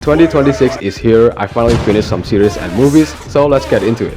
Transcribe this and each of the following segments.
2026 is here. I finally finished some series and movies, so let's get into it.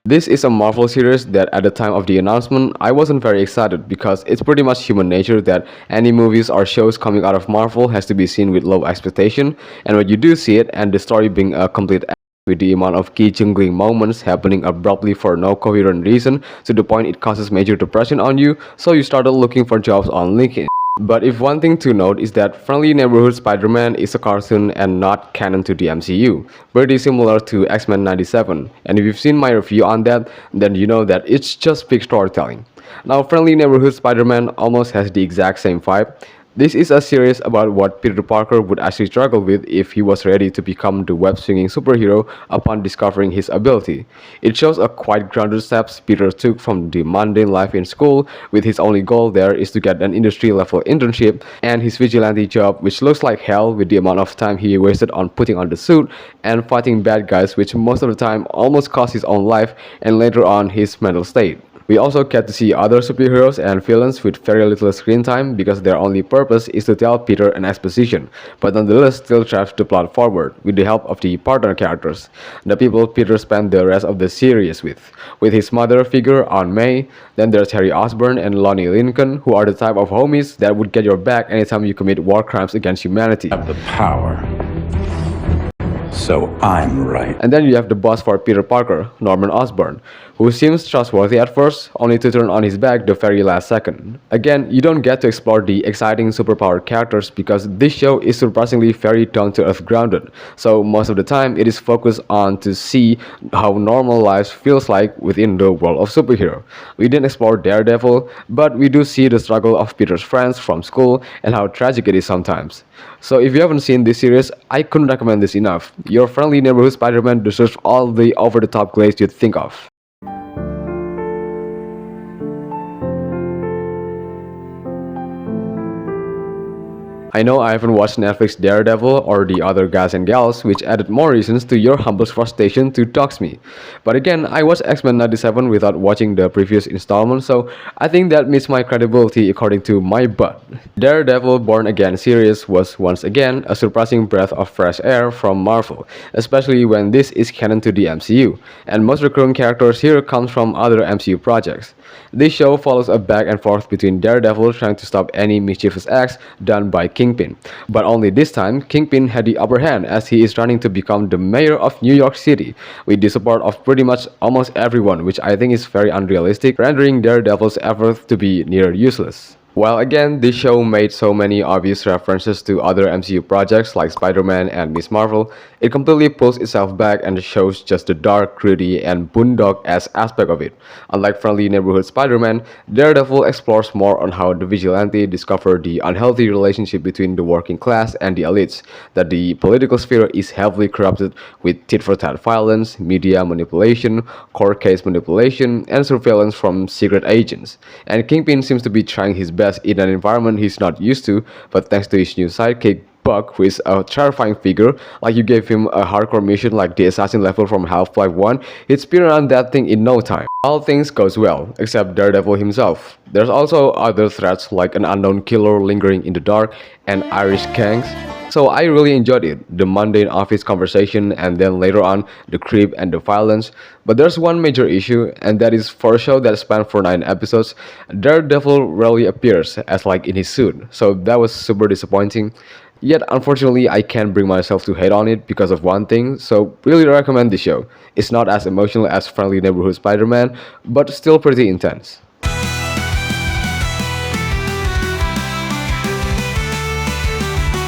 This is a Marvel series that at the time of the announcement, I wasn't very excited because it's pretty much human nature that any movies or shows coming out of Marvel has to be seen with low expectation, and when you do see it and the story being a complete with the amount of key jungling moments happening abruptly for no coherent reason to the point it causes major depression on you, so you started looking for jobs on LinkedIn. But if one thing to note is that Friendly Neighborhood Spider-Man is a cartoon and not canon to the MCU, pretty similar to X-Men 97, and if you've seen my review on that, then you know that it's just big storytelling. Now Friendly Neighborhood Spider-Man almost has the exact same vibe. This is a series about what Peter Parker would actually struggle with if he was ready to become the web-swinging superhero upon discovering his ability. It shows a quite grounded steps Peter took from the mundane life in school, with his only goal there is to get an industry-level internship, and his vigilante job, which looks like hell with the amount of time he wasted on putting on the suit and fighting bad guys, which most of the time almost cost his own life and later on his mental state. We also get to see other superheroes and villains with very little screen time because their only purpose is to tell Peter an exposition, but nonetheless still drive the plot forward with the help of the partner characters, the people Peter spent the rest of the series with his mother figure Aunt May. Then there's Harry Osborn and Lonnie Lincoln, who are the type of homies that would get your back anytime you commit war crimes against humanity. Have the power. So I'm right. And then you have the boss for Peter Parker, Norman Osborn, who seems trustworthy at first, only to turn on his back the very last second. Again, you don't get to explore the exciting superpowered characters because this show is surprisingly very down-to-earth grounded, so most of the time it is focused on to see how normal life feels like within the world of superhero. We didn't explore Daredevil, but we do see the struggle of Peter's friends from school and how tragic it is sometimes. So if you haven't seen this series, I couldn't recommend this enough. Your Friendly Neighborhood Spider-Man deserves all the over-the-top glaze you'd think of. I know I haven't watched Netflix Daredevil or the other guys and gals, which added more reasons to your humble frustration to dox me. But again, I watched X-Men 97 without watching the previous installment, so I think that meets my credibility according to my butt. Daredevil Born Again series was once again a surprising breath of fresh air from Marvel, especially when this is canon to the MCU, and most recurring characters here comes from other MCU projects. This show follows a back and forth between Daredevil trying to stop any mischievous acts done by Kingpin. But only this time, Kingpin had the upper hand as he is running to become the mayor of New York City, with the support of pretty much almost everyone, which I think is very unrealistic, rendering Daredevil's efforts to be near useless. While again, this show made so many obvious references to other MCU projects like Spider-Man and Ms. Marvel, it completely pulls itself back and shows just the dark, gritty, and boondock-esque aspect of it. Unlike Friendly Neighborhood Spider-Man, Daredevil explores more on how the vigilante discovered the unhealthy relationship between the working class and the elites, that the political sphere is heavily corrupted with tit-for-tat violence, media manipulation, court case manipulation, and surveillance from secret agents. And Kingpin seems to be trying his best in an environment he's not used to, but thanks to his new sidekick Buck, who is a terrifying figure, like you gave him a hardcore mission like the assassin level from Half-Life 1, he'd spin around that thing in no time. All things goes well, except Daredevil himself. There's also other threats like an unknown killer lingering in the dark and Irish gangs. So I really enjoyed it, the mundane office conversation and then later on the creep and the violence. But there's one major issue, and that is for a show that spanned for 9 episodes, Daredevil rarely appears as like in his suit, so that was super disappointing. Yet unfortunately I can't bring myself to hate on it because of one thing, so really recommend this show. It's not as emotional as Friendly Neighborhood Spider-Man, but still pretty intense.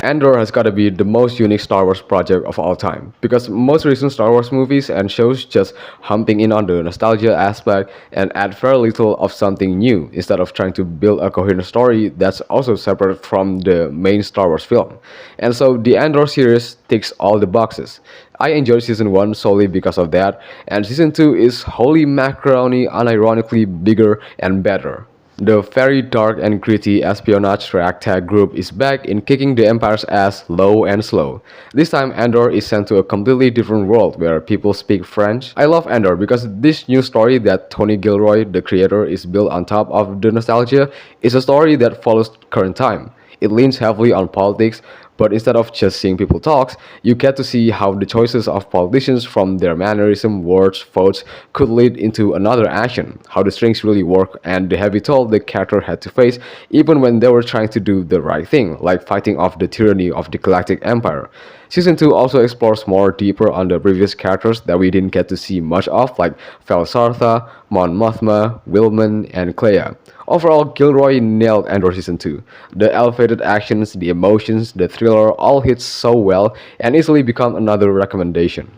Andor has gotta be the most unique Star Wars project of all time, because most recent Star Wars movies and shows just humping in on the nostalgia aspect and add very little of something new instead of trying to build a coherent story that's also separate from the main Star Wars film. And so the Andor series ticks all the boxes. I enjoyed season 1 solely because of that, and season 2 is holy macaroni unironically bigger and better. The very dark and gritty espionage ragtag group is back in kicking the Empire's ass low and slow. This time Andor is sent to a completely different world where people speak French. I love Andor because this new story that Tony Gilroy, the creator, is built on top of the nostalgia is a story that follows current time. it leans heavily on politics, but instead of just seeing people talk, you get to see how the choices of politicians from their mannerism, words, votes could lead into another action, how the strings really work, and the heavy toll the character had to face even when they were trying to do the right thing, like fighting off the tyranny of the Galactic Empire. Season 2 also explores more deeper on the previous characters that we didn't get to see much of, like Felsartha, Mon Mothma, Wilman, and Clea. Overall, Gilroy nailed Andor Season 2. The elevated actions, the emotions, the thriller all hit so well and easily become another recommendation.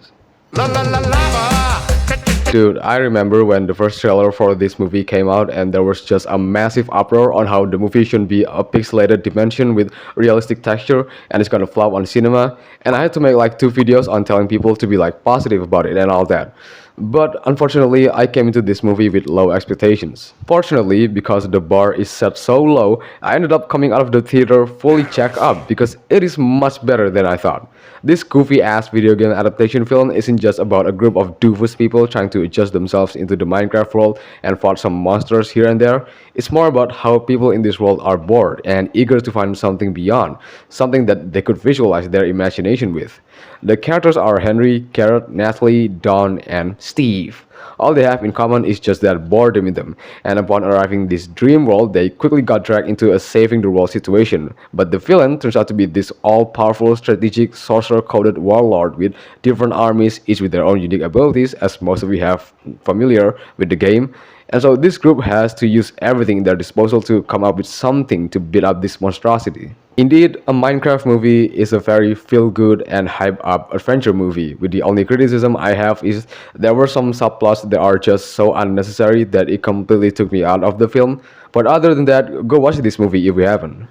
Dude, I remember when the first trailer for this movie came out and there was just a massive uproar on how the movie should be a pixelated dimension with realistic texture and it's gonna flop on cinema, and I had to make like 2 videos on telling people to be like positive about it and all that. But unfortunately, I came into this movie with low expectations. Fortunately, because the bar is set so low, I ended up coming out of the theater fully checked up because it is much better than I thought. This goofy ass video game adaptation film isn't just about a group of doofus people trying to adjust themselves into the Minecraft world and fight some monsters here and there. It's more about how people in this world are bored and eager to find something beyond, something that they could visualize their imagination with. The characters are Henry, Garrett, Natalie, Dawn, and Steve. All they have in common is just that boredom in them, and upon arriving in this dream world, they quickly got dragged into a saving the world situation. But the villain turns out to be this all-powerful, strategic, sorcerer-coded warlord with different armies, each with their own unique abilities, as most of you have familiar with the game. And so this group has to use everything at their disposal to come up with something to beat up this monstrosity. Indeed, a Minecraft movie is a very feel-good and hype-up adventure movie, with the only criticism I have is there were some subplots that are just so unnecessary that it completely took me out of the film. But other than that, go watch this movie if you haven't.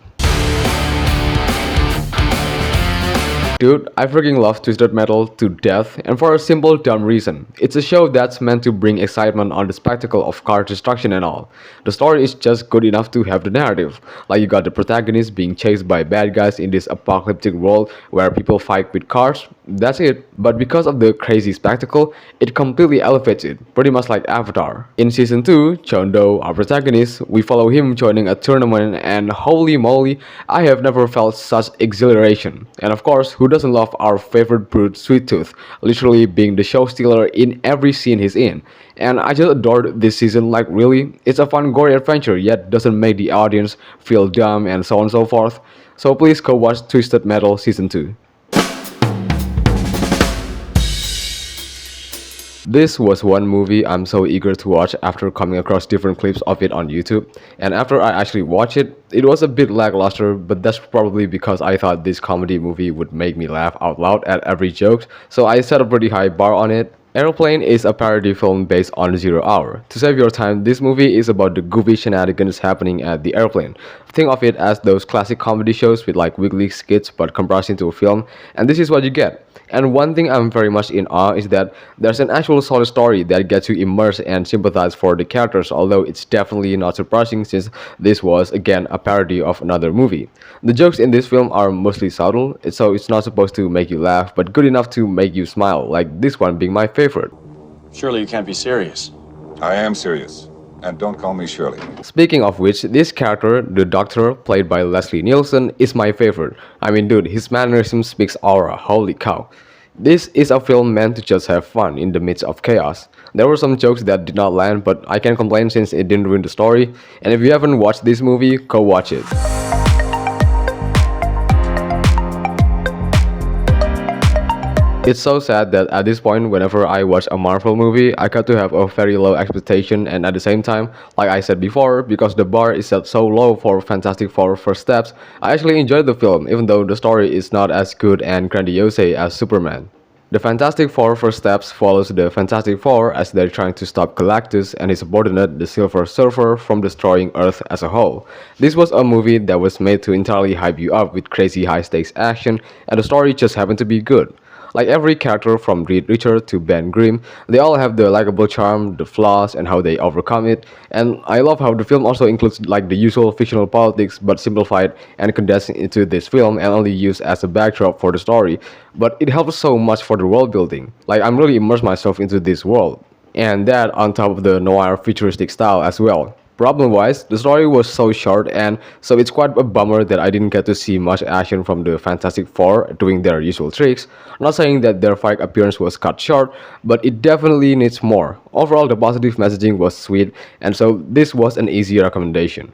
Dude, I freaking love Twisted Metal to death, and for a simple dumb reason. It's a show that's meant to bring excitement on the spectacle of car destruction and all. The story is just good enough to have the narrative. Like you got the protagonist being chased by bad guys in this apocalyptic world where people fight with cars. That's it. But because of the crazy spectacle, it completely elevates it, pretty much like Avatar. In Season 2, Chondo, our protagonist, we follow him joining a tournament and holy moly, I have never felt such exhilaration. And of course, who doesn't love our favorite brute Sweet Tooth, literally being the show stealer in every scene he's in. And I just adored this season, like really, it's a fun gory adventure yet doesn't make the audience feel dumb and so on and so forth. So please go watch Twisted Metal Season 2. This was one movie I'm so eager to watch after coming across different clips of it on YouTube, and after I actually watched it, it was a bit lackluster, but that's probably because I thought this comedy movie would make me laugh out loud at every joke, so I set a pretty high bar on it. Airplane is a parody film based on Zero Hour. To save your time, this movie is about the goofy shenanigans happening at the airplane. Think of it as those classic comedy shows with like weekly skits but compressed into a film, and this is what you get. And one thing I'm very much in awe is that there's an actual solid story that gets you immersed and sympathize for the characters, although it's definitely not surprising since this was again a parody of another movie. The jokes in this film are mostly subtle, so it's not supposed to make you laugh, but good enough to make you smile, like this one being my favorite. Surely you can't be serious. I am serious. And don't call me Shirley. Speaking of which, this character, the Doctor, played by Leslie Nielsen, is my favorite. I mean dude, his mannerism speaks aura, holy cow. This is a film meant to just have fun in the midst of chaos. There were some jokes that did not land, but I can't complain since it didn't ruin the story. And if you haven't watched this movie, go watch it. It's so sad that at this point, whenever I watch a Marvel movie, I got to have a very low expectation, and at the same time, like I said before, because the bar is set so low for Fantastic Four First Steps, I actually enjoyed the film, even though the story is not as good and grandiose as Superman. The Fantastic Four First Steps follows the Fantastic Four as they're trying to stop Galactus and his subordinate, the Silver Surfer, from destroying Earth as a whole. This was a movie that was made to entirely hype you up with crazy high-stakes action, and the story just happened to be good. Like every character from Reed Richards to Ben Grimm, they all have the likable charm, the flaws, and how they overcome it. And I love how the film also includes like the usual fictional politics but simplified and condensed into this film and only used as a backdrop for the story. But it helps so much for the world building. Like I'm really immersed myself into this world. And that on top of the noir futuristic style as well. Problem-wise, the story was so short, and so it's quite a bummer that I didn't get to see much action from the Fantastic Four doing their usual tricks. I'm not saying that their fight appearance was cut short, but it definitely needs more. Overall, the positive messaging was sweet, and so this was an easy recommendation.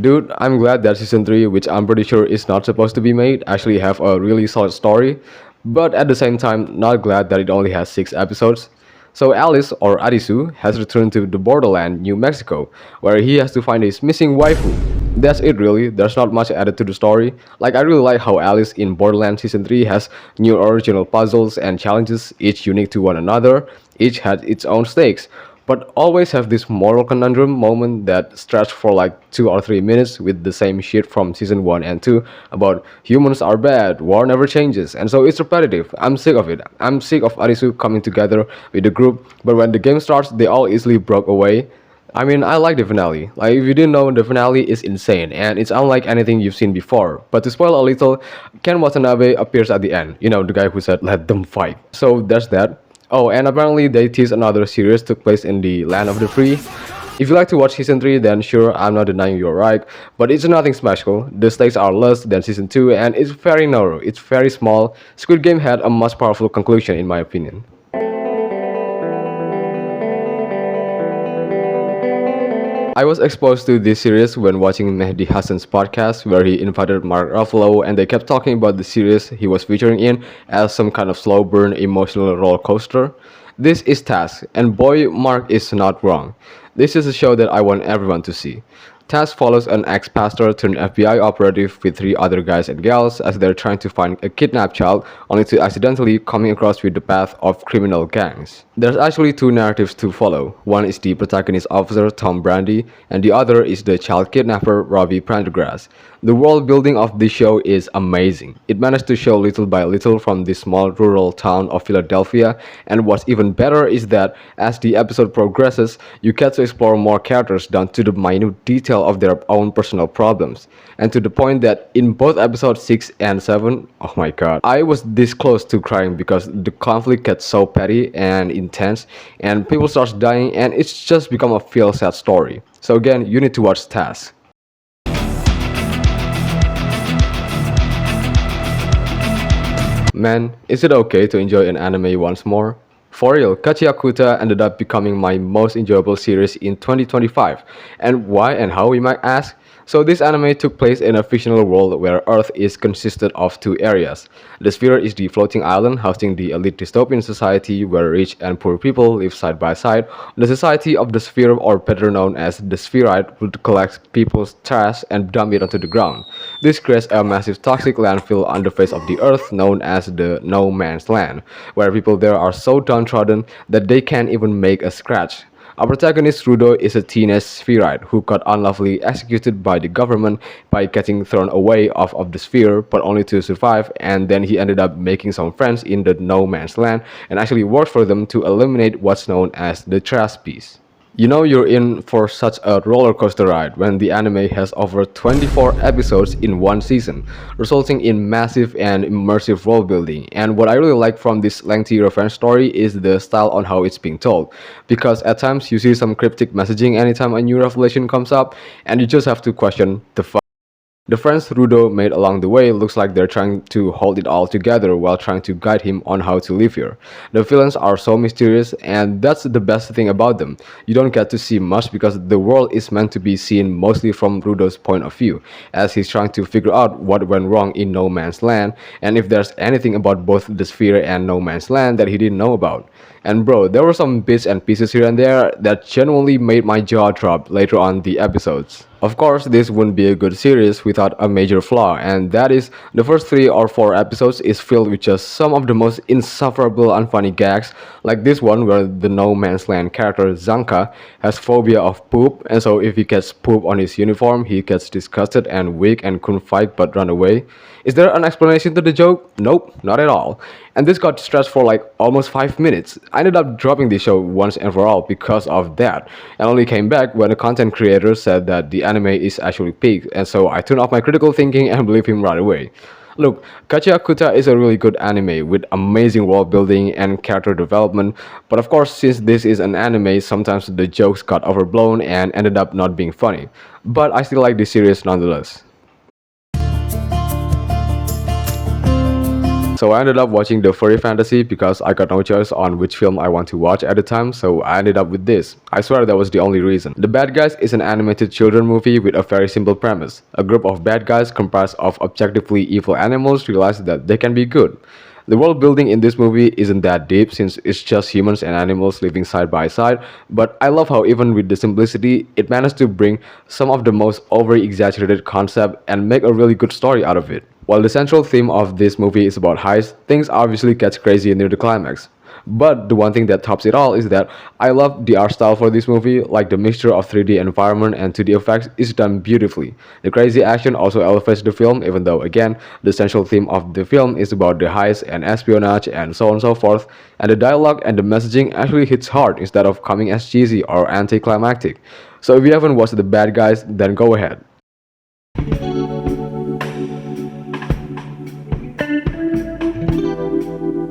Dude, I'm glad that season 3, which I'm pretty sure is not supposed to be made, actually have a really solid story, but at the same time, not glad that it only has 6 episodes. So Alice, or Arisu, has returned to the borderland, New Mexico, where he has to find his missing waifu. That's it really, there's not much added to the story. Like I really like how Alice in Borderlands Season 3 has new original puzzles and challenges, each unique to one another, each had its own stakes, but always have this moral conundrum moment that stretch for like 2 or 3 minutes with the same shit from season 1 and 2 about humans are bad, war never changes, and so it's repetitive. I'm sick of it. I'm sick of Arisu coming together with the group, but when the game starts, they all easily broke away. I mean, I like the finale. Like, if you didn't know, the finale is insane, and it's unlike anything you've seen before. But to spoil a little, Ken Watanabe appears at the end. You know, the guy who said, let them fight. So there's that. Oh, and apparently they tease another series took place in the Land of the Free. If you like to watch season 3, then sure, I'm not denying you're right, but it's nothing special. The stakes are less than season 2, and it's very narrow, it's very small. Squid Game had a much powerful conclusion in my opinion. I was exposed to this series when watching Mehdi Hassan's podcast, where he invited Mark Ruffalo and they kept talking about the series he was featuring in as some kind of slow burn emotional roller coaster. This is Task, and boy, Mark is not wrong. This is a show that I want everyone to see. Task follows an ex-pastor turned FBI operative with 3 other guys and gals as they're trying to find a kidnapped child, only to accidentally coming across with the path of criminal gangs. There's actually 2 narratives to follow. One is the protagonist officer Tom Brandy, and the other is the child kidnapper Robbie Prendergrass. The world building of this show is amazing. It managed to show little by little from this small rural town of Philadelphia, and what's even better is that as the episode progresses, you get to explore more characters down to the minute detail of their own personal problems. And to the point that in both episodes 6 and 7, oh my god, I was this close to crying because the conflict gets so petty and intense, and people start dying, and it's just become a feel sad story. So again, you need to watch Task. Man, is it okay to enjoy an anime once more? For real, Kachiakuta ended up becoming my most enjoyable series in 2025. And why and how, we might ask? So this anime took place in a fictional world where Earth is consisted of 2 areas. The sphere is the floating island housing the elite dystopian society where rich and poor people live side by side. The society of the sphere, or better known as the spheroid, would collect people's trash and dump it onto the ground. This creates a massive toxic landfill on the face of the Earth known as the No Man's Land, where people there are so downtrodden that they can't even make a scratch. Our protagonist Rudo is a teenage spheroid who got unlawfully executed by the government by getting thrown away off of the sphere, but only to survive, and then he ended up making some friends in the No Man's Land and actually worked for them to eliminate what's known as the trash piece. You know you're in for such a roller coaster ride when the anime has over 24 episodes in one season, resulting in massive and immersive world building. And what I really like from this lengthy revenge story is the style on how it's being told, because at times you see some cryptic messaging anytime a new revelation comes up, and you just have to question the fuck. The friends Rudo made along the way looks like they're trying to hold it all together while trying to guide him on how to live here. The villains are so mysterious, and that's the best thing about them. You don't get to see much because the world is meant to be seen mostly from Rudo's point of view, as he's trying to figure out what went wrong in No Man's Land, and if there's anything about both the sphere and No Man's Land that he didn't know about. And bro, there were some bits and pieces here and there that genuinely made my jaw drop later on the episodes. Of course, this wouldn't be a good series without a major flaw, and that is the first 3 or 4 episodes is filled with just some of the most insufferable unfunny gags, like this one where the No Man's Land character Zanka has phobia of poop, and so if he gets poop on his uniform, he gets disgusted and weak and couldn't fight but run away. Is there an explanation to the joke? Nope, not at all. And this got stretched for like almost 5 minutes. I ended up dropping the show once and for all because of that, and only came back when the content creator said that the anime is actually peak, and so I turned off my critical thinking and believed him right away. Look, Kachiakuta is a really good anime with amazing world building and character development, but of course, since this is an anime, sometimes the jokes got overblown and ended up not being funny. But I still like this series nonetheless. So I ended up watching the Furry Fantasy because I got no choice on which film I want to watch at the time, so I ended up with this. I swear that was the only reason. The Bad Guys is an animated children movie with a very simple premise. A group of bad guys comprised of objectively evil animals realize that they can be good. The world building in this movie isn't that deep since it's just humans and animals living side by side, but I love how even with the simplicity, it managed to bring some of the most over exaggerated concept and make a really good story out of it. While the central theme of this movie is about heist, things obviously gets crazy near the climax. But the one thing that tops it all is that I love the art style for this movie, like the mixture of 3D environment and 2D effects is done beautifully. The crazy action also elevates the film, even though again, the central theme of the film is about the heist and espionage and so on and so forth, and the dialogue and the messaging actually hits hard instead of coming as cheesy or anticlimactic. So if you haven't watched The Bad Guys, then go ahead.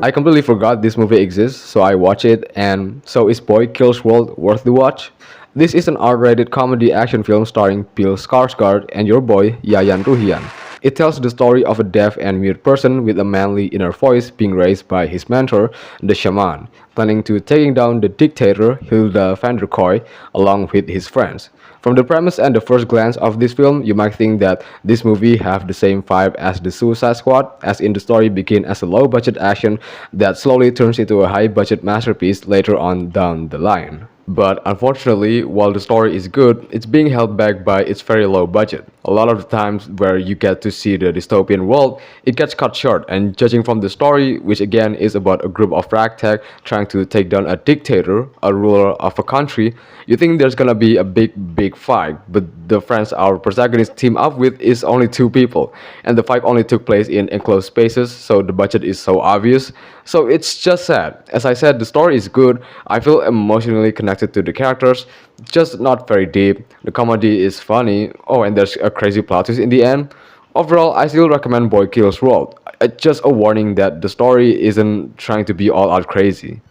I completely forgot this movie exists, so I watch it, and so is Boy Kills World worth the watch? This is an R-rated comedy action film starring Bill Skarsgård and your boy Yayan Ruhian. It tells the story of a deaf and mute person with a manly inner voice being raised by his mentor, the shaman, planning to taking down the dictator Hilda van der Kooi along with his friends. From the premise and the first glance of this film, you might think that this movie have the same vibe as The Suicide Squad, as in the story begin as a low-budget action that slowly turns into a high-budget masterpiece later on down the line. But unfortunately, while the story is good, it's being held back by its very low budget. A lot of the times where you get to see the dystopian world, it gets cut short, and judging from the story, which again is about a group of ragtag trying to take down a dictator, a ruler of a country, you think there's gonna be a big fight, but the friends our protagonist team up with is only two people, and the fight only took place in enclosed spaces, so the budget is so obvious. So it's just sad. As I said, the story is good, I feel emotionally connected to the characters, just not very deep. The comedy is funny, oh, and there's a crazy plot twist in the end. Overall, I still recommend Boy Kills World. Just a warning that the story isn't trying to be all out crazy.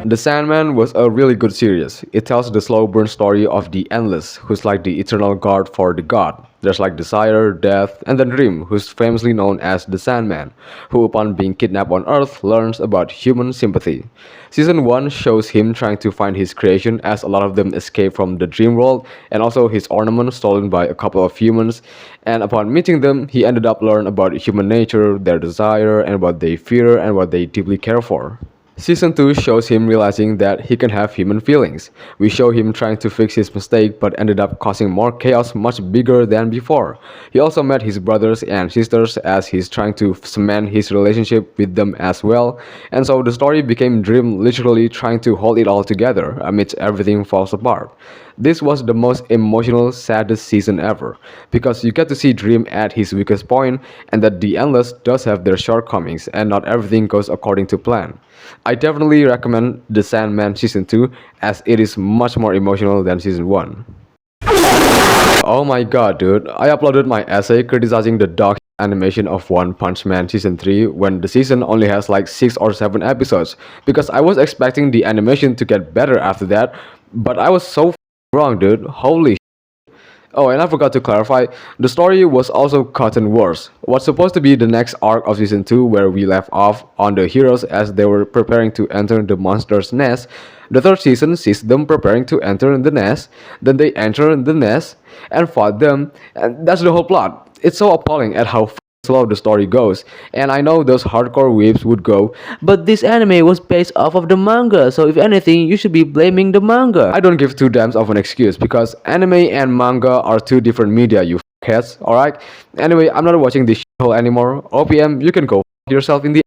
The Sandman was a really good series. It tells the slow burn story of the Endless, who's like the eternal guard for the god. There's like Desire, Death, and then Dream, who's famously known as the Sandman, who upon being kidnapped on Earth learns about human sympathy. Season 1 shows him trying to find his creation as a lot of them escape from the dream world and also his ornament stolen by a couple of humans, and upon meeting them, he ended up learn about human nature, their desire, and what they fear and what they deeply care for. Season 2 shows him realizing that he can have human feelings. We show him trying to fix his mistake but ended up causing more chaos much bigger than before. He also met his brothers and sisters as he's trying to cement his relationship with them as well. And so the story became Dream literally trying to hold it all together amidst everything falls apart. This was the most emotional, saddest season ever, because you get to see Dream at his weakest point, and that the Endless does have their shortcomings, and not everything goes according to plan. I definitely recommend The Sandman Season 2, as it is much more emotional than Season 1. Oh my god, dude, I uploaded my essay criticizing the dog animation of One Punch Man Season 3 when the season only has like 6 or 7 episodes, because I was expecting the animation to get better after that, but I was so wrong, dude. Holy sh. Oh, and I forgot to clarify, the story was also gotten worse. What's supposed to be the next arc of season 2 where we left off on the heroes as they were preparing to enter the monster's nest, the third season sees them preparing to enter the nest, then they enter the nest and fought them, and that's the whole plot. It's so appalling at how slow the story goes, and I know those hardcore weebs would go, but this anime was based off of the manga, so if anything, you should be blaming the manga. I don't give two damns of an excuse, because anime and manga are two different media, you f***heads, alright? Anyway, I'm not watching this shithole anymore. OPM, you can go f*** yourself in the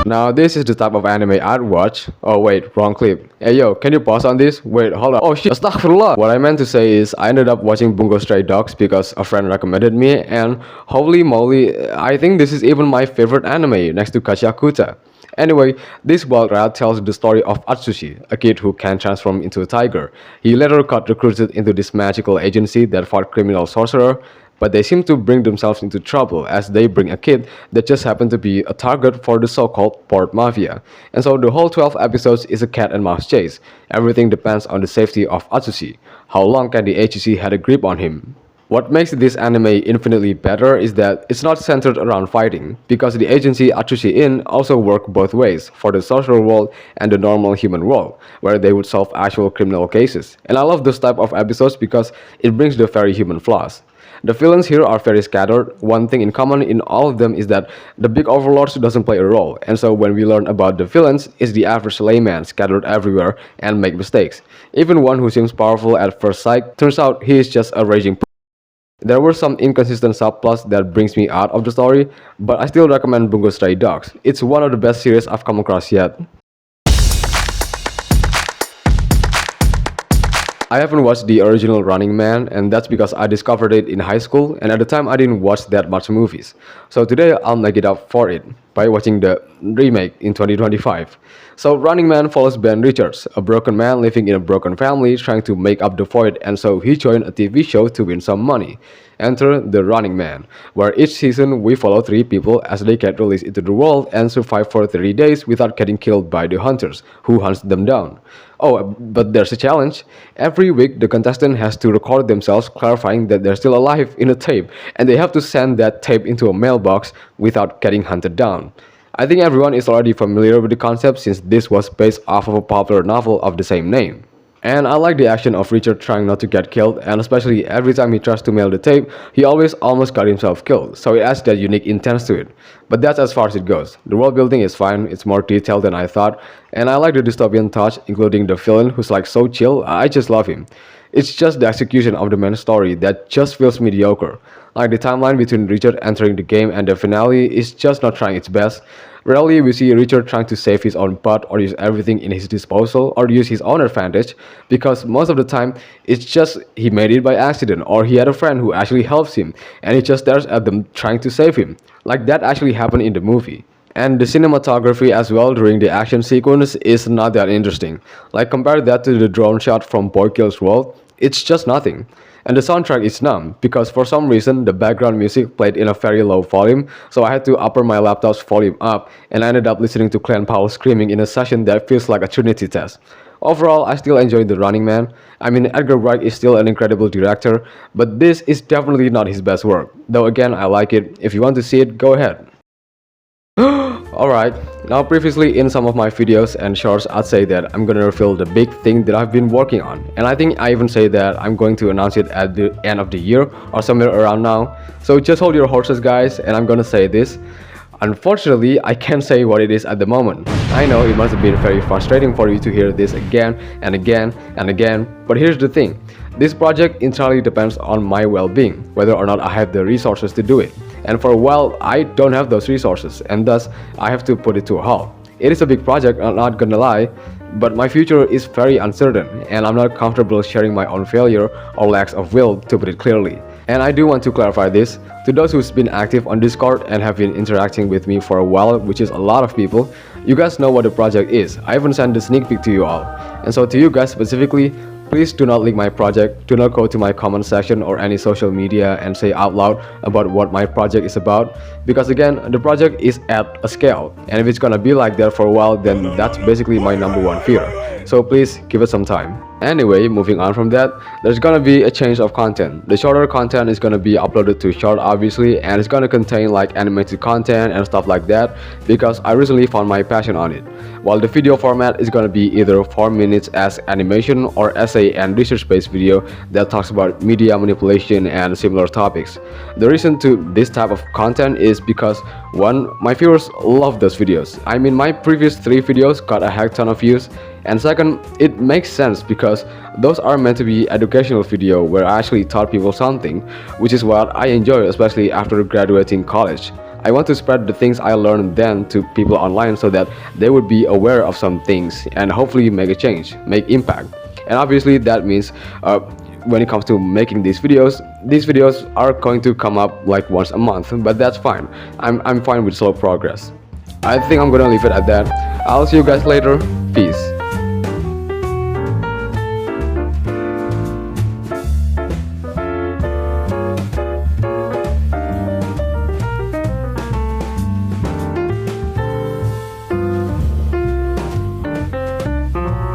Now this is the type of anime I'd watch. Oh wait, wrong clip. Hey yo, can you pause on this? Wait, hold on. Oh shit, astaghfirullah. What I meant to say is I ended up watching Bungo Stray Dogs because a friend recommended me, and holy moly, I think this is even my favorite anime next to Kachiakuta. Anyway, this wild rat tells the story of Atsushi, a kid who can transform into a tiger. He later got recruited into this magical agency that fought criminal sorcerer, but they seem to bring themselves into trouble as they bring a kid that just happened to be a target for the so-called port mafia. And so the whole 12 episodes is a cat and mouse chase. Everything depends on the safety of Atsushi. How long can the agency had a grip on him? What makes this anime infinitely better is that it's not centered around fighting, because the agency Atsushi in also work both ways, for the social world and the normal human world, where they would solve actual criminal cases. And I love those type of episodes because it brings the very human flaws. The villains here are very scattered. One thing in common in all of them is that the big overlords doesn't play a role, and so when we learn about the villains, it's the average layman scattered everywhere and make mistakes. Even one who seems powerful at first sight, turns out he is just a raging. There were some inconsistent subplots that brings me out of the story, but I still recommend Bungo Stray Dogs. It's one of the best series I've come across yet. I haven't watched the original Running Man, and that's because I discovered it in high school, and at the time I didn't watch that much movies. So today I'll make it up for it by watching the remake in 2025. So Running Man follows Ben Richards, a broken man living in a broken family trying to make up the void, and so he joined a TV show to win some money. Enter The Running Man, where each season we follow 3 people as they get released into the world and survive for 30 days without getting killed by the hunters, who hunts them down. Oh, but there's a challenge. Every week the contestant has to record themselves clarifying that they're still alive in a tape, and they have to send that tape into a mailbox without getting hunted down. I think everyone is already familiar with the concept since this was based off of a popular novel of the same name. And I like the action of Richard trying not to get killed, and especially every time he tries to mail the tape, he always almost got himself killed, so it adds that unique intent to it. But that's as far as it goes. The world building is fine, it's more detailed than I thought, and I like the dystopian touch, including the villain who's like so chill, I just love him. It's just the execution of the main story that just feels mediocre. Like the timeline between Richard entering the game and the finale is just not trying its best. Rarely we see Richard trying to save his own butt or use everything in his disposal or use his own advantage, because most of the time it's just he made it by accident or he had a friend who actually helps him and he just stares at them trying to save him. Like that actually happened in the movie. And the cinematography as well during the action sequence is not that interesting. Like compare that to the drone shot from Boy Kills World, it's just nothing. And the soundtrack is numb, because for some reason the background music played in a very low volume, so I had to upper my laptop's volume up, and I ended up listening to Clan Powell screaming in a session that feels like a Trinity test. Overall, I still enjoyed The Running Man. I mean, Edgar Wright is still an incredible director, but this is definitely not his best work. Though again, I like it. If you want to see it, go ahead. Alright, now previously in some of my videos and shorts I'd say that I'm gonna reveal the big thing that I've been working on, and I think I even say that I'm going to announce it at the end of the year or somewhere around now. So just hold your horses guys, and I'm gonna say this. Unfortunately, I can't say what it is at the moment. I know it must have been very frustrating for you to hear this again and again and again, but here's the thing. This project entirely depends on my well-being, whether or not I have the resources to do it. And for a while, I don't have those resources, and thus I have to put it to a halt. It is a big project, I'm not gonna lie, but my future is very uncertain, and I'm not comfortable sharing my own failure or lacks of will, to put it clearly. And I do want to clarify this, to those who's been active on Discord and have been interacting with me for a while, which is a lot of people, you guys know what the project is. I even sent the sneak peek to you all. And so to you guys specifically, please do not leak my project, do not go to my comment section or any social media and say out loud about what my project is about, because again, the project is at a scale, and if it's gonna be like that for a while, then that's basically my #1 fear. So please give it some time. Anyway, moving on from that, there's gonna be a change of content. The shorter content is gonna be uploaded to short obviously, and it's gonna contain like animated content and stuff like that, because I recently found my passion on it. While the video format is gonna be either 4 minutes as animation or essay and research based video that talks about media manipulation and similar topics. The reason to this type of content is because 1, my viewers love those videos. I mean, my previous 3 videos got a heck ton of views, and second, it makes sense because those are meant to be educational video where I actually taught people something, which is what I enjoy, especially after graduating college. I want to spread the things I learned then to people online so that they would be aware of some things and hopefully make a change, make impact. And obviously that means when it comes to making these videos are going to come up like once a month, but that's fine. I'm fine with slow progress. I think I'm gonna leave it at that. I'll see you guys later. Peace.